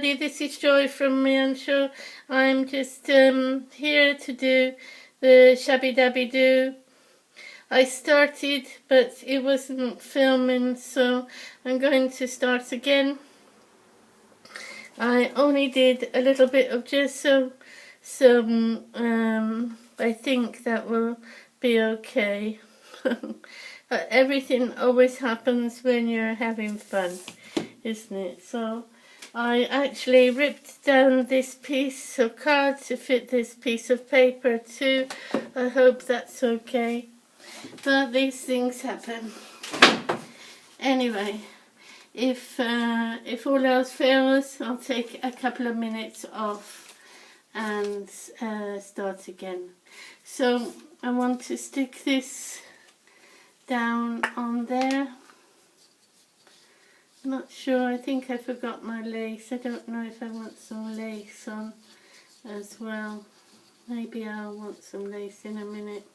This is Joy from my show. I'm just here to do the Shabbydabbydoodah. I started, but it wasn't filming, so I'm going to start again. I only did a little bit of gesso, so I think that will be okay. But everything always happens when you're having fun, isn't it? So I actually ripped down this piece of card to fit this piece of paper too. I hope that's okay. But these things happen. Anyway, if all else fails, I'll take a couple of minutes off and start again. So I want to stick this down on there. Not sure, I think I forgot my lace. I don't know if I want some lace on as well. Maybe I'll want some lace in a minute.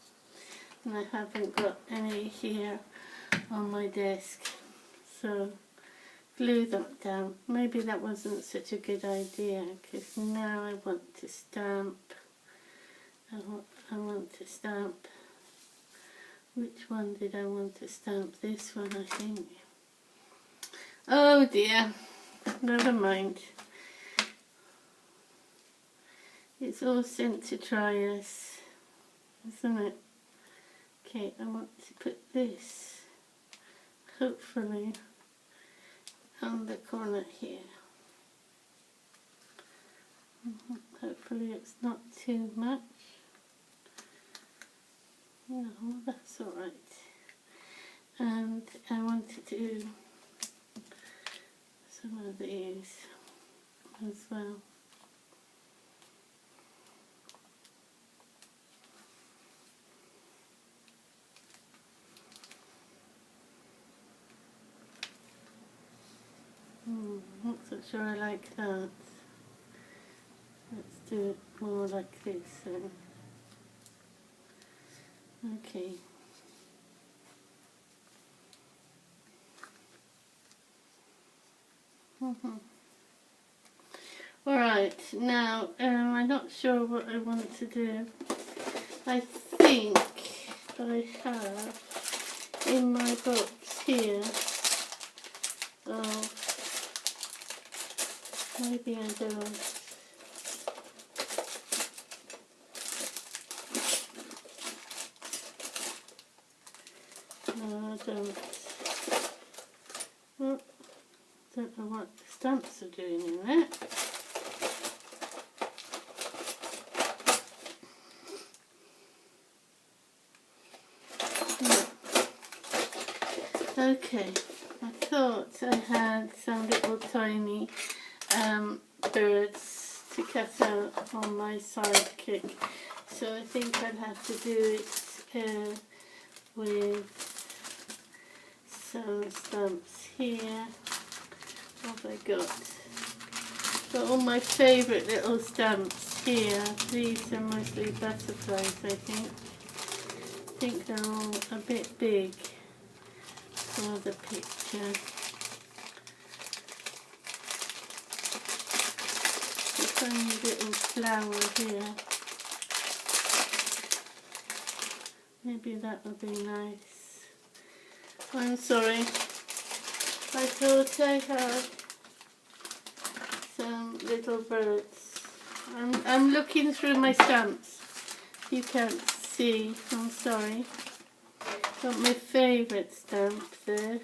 And I haven't got any here on my desk. So glue that down. Maybe that wasn't such a good idea, because now I want to stamp. I want to stamp. Which one did I want to stamp? This one, I think. Oh dear, never mind. It's all sent to try us, isn't it? Okay, I want to put this, hopefully, on the corner here. Hopefully it's not too much. No, that's alright. And I want to do some of these as well. Not so sure I like that. Let's do it more like this then. Okay. Alright, now I'm not sure what I want to do. I think I have in my box here, maybe I don't. No, I don't. Well, don't know what the stamps are doing in there. Okay, I thought I had some little tiny birds to cut out on my sidekick, so I think I'll have to do it with some stamps here. What have I got? Got all my favourite little stamps here. These are mostly butterflies, I think. I think they're all a bit big for the picture. A tiny little flower here. Maybe that would be nice. I'm sorry. I thought I had some little birds. I'm looking through my stamps. You can't see. I'm sorry. Got my favourite stamp there.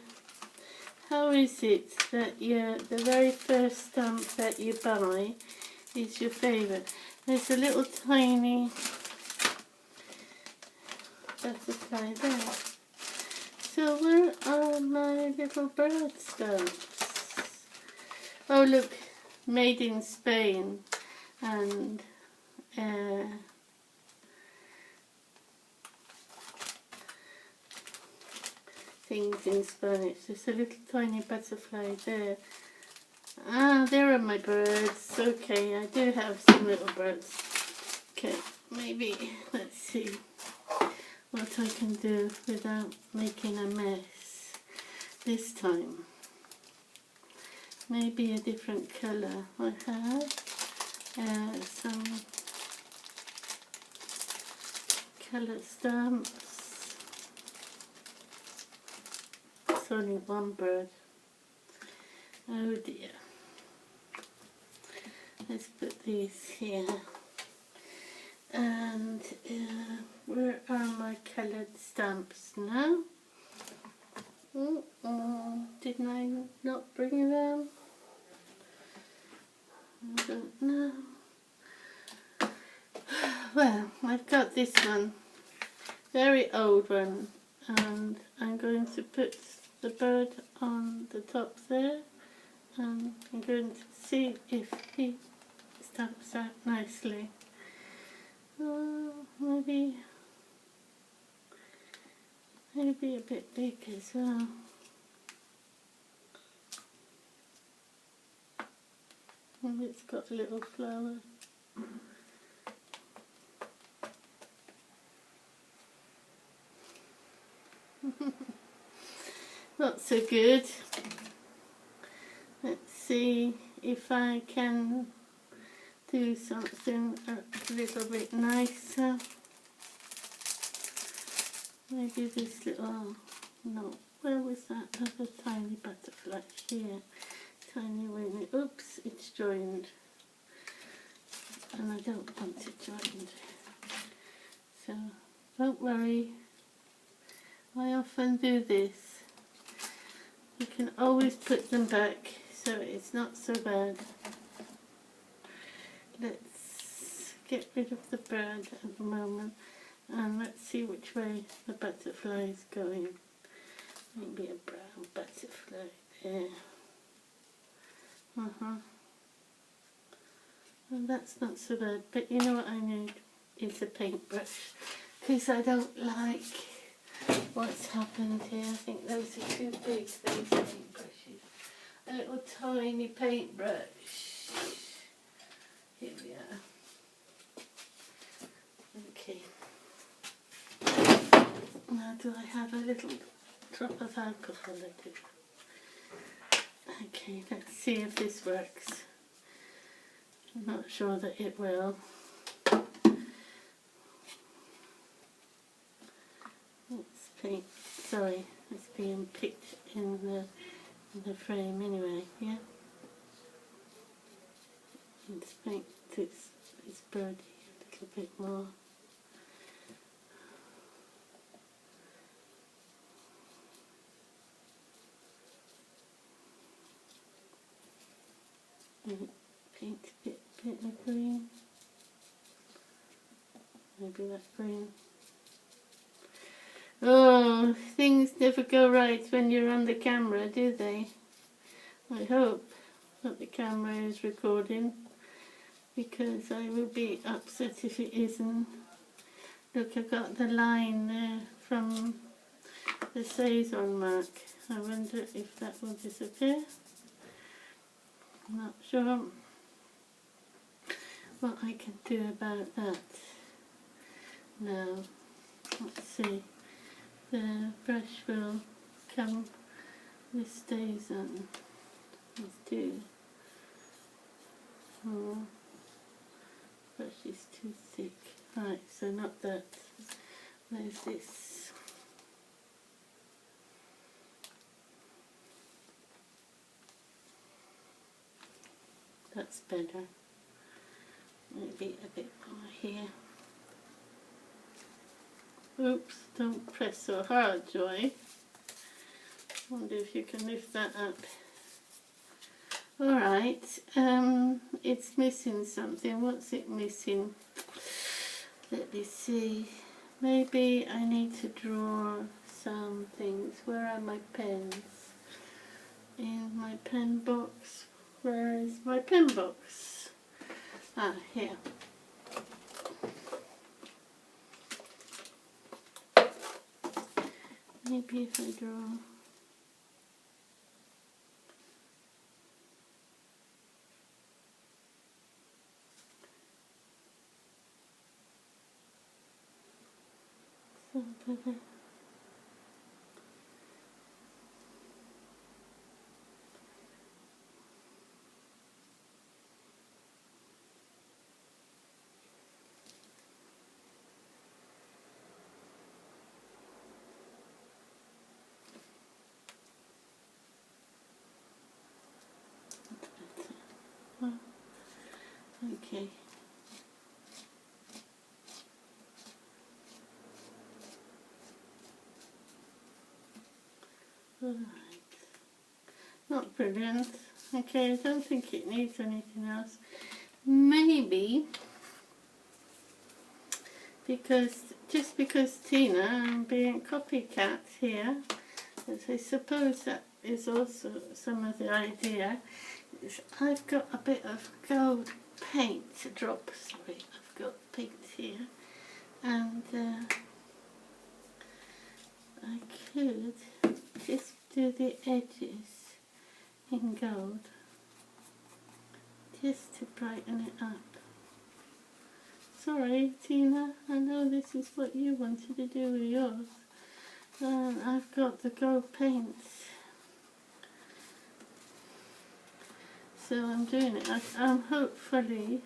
How is it that the very first stamp that you buy is your favourite? There's a little tiny butterfly there. So where are my little bird stamps? Oh look, made in Spain, and things in Spanish. There's a little tiny butterfly there. Ah, there are my birds. Okay, I do have some little birds. Okay, maybe, let's see what I can do without making a mess this time. maybe a different colour. I have some colour stamps. It's only one bird. Oh dear. Let's put these here. And where are my coloured stamps now? Didn't I not bring them? I don't know. Well, I've got this one, very old one, and I'm going to put the bird on the top there, and I'm going to see if he stamps out nicely. Maybe a bit big as well. And it's got a little flower. Not so good. Let's see if I can do something a little bit nicer. Maybe this little, no, where was that other tiny butterfly? Here, tiny wing. Oops, it's joined. And I don't want it joined. So, don't worry. I often do this. You can always put them back, so it's not so bad. Let's get rid of the bird at the moment. And let's see which way the butterfly is going. Maybe a brown butterfly there. Well, that's not so bad, but you know what I need is a paintbrush, because I don't like what's happened here. I think those are too big, those paintbrushes. A little tiny paintbrush. Here we are. Okay. Now, do I have a little drop of alcohol? I do. Okay, let's see if this works. I'm not sure that it will. Let's paint. Sorry, it's being picked in the frame anyway. Yeah. Let's paint this birdie a little bit more. Paint a bit of green. Maybe that green. Oh, things never go right when you're on the camera, do they? I hope that the camera is recording, because I will be upset if it isn't. Look, I've got the line there from the saison mark. I wonder if that will disappear. I'm not sure what I can do about that. Now, let's see. The brush will come with stays on. Let's do. Oh, brush is too thick. Right, so not that. Where's this? That's better. Maybe a bit more here. Oops, don't press so hard, Joy. Wonder if you can lift that up. Alright, it's missing something. What's it missing? Let me see. Maybe I need to draw some things. Where are my pens? In my pen box. Where is my pen box? Ah, here. Maybe if I draw something. Okay. Alright. Not brilliant. Okay, I don't think it needs anything else. Maybe just because Tina, I'm being copycat here, as I suppose that is also some of the idea, is I've got a bit of gold paint to drop. Sorry, I've got paint here, and I could just do the edges in gold just to brighten it up. Sorry, Tina, I know this is what you wanted to do with yours. And I've got the gold paints. So I'm doing it. I'm hopefully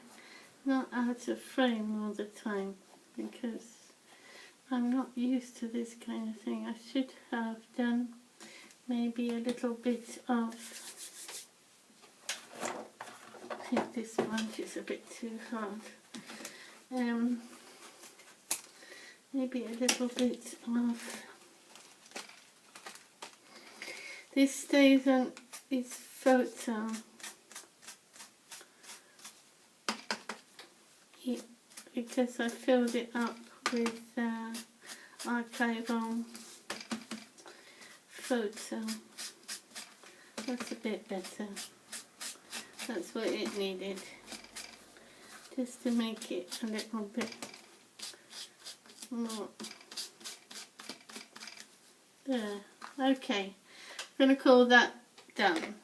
not out of frame all the time, because I'm not used to this kind of thing. I should have done maybe a little bit of, I think this sponge is a bit too hard. Maybe a little bit of, this stays on this photo because I filled it up with archival photo. That's a bit better. That's what it needed, just to make it a little bit more. There. Okay, I'm going to call that done.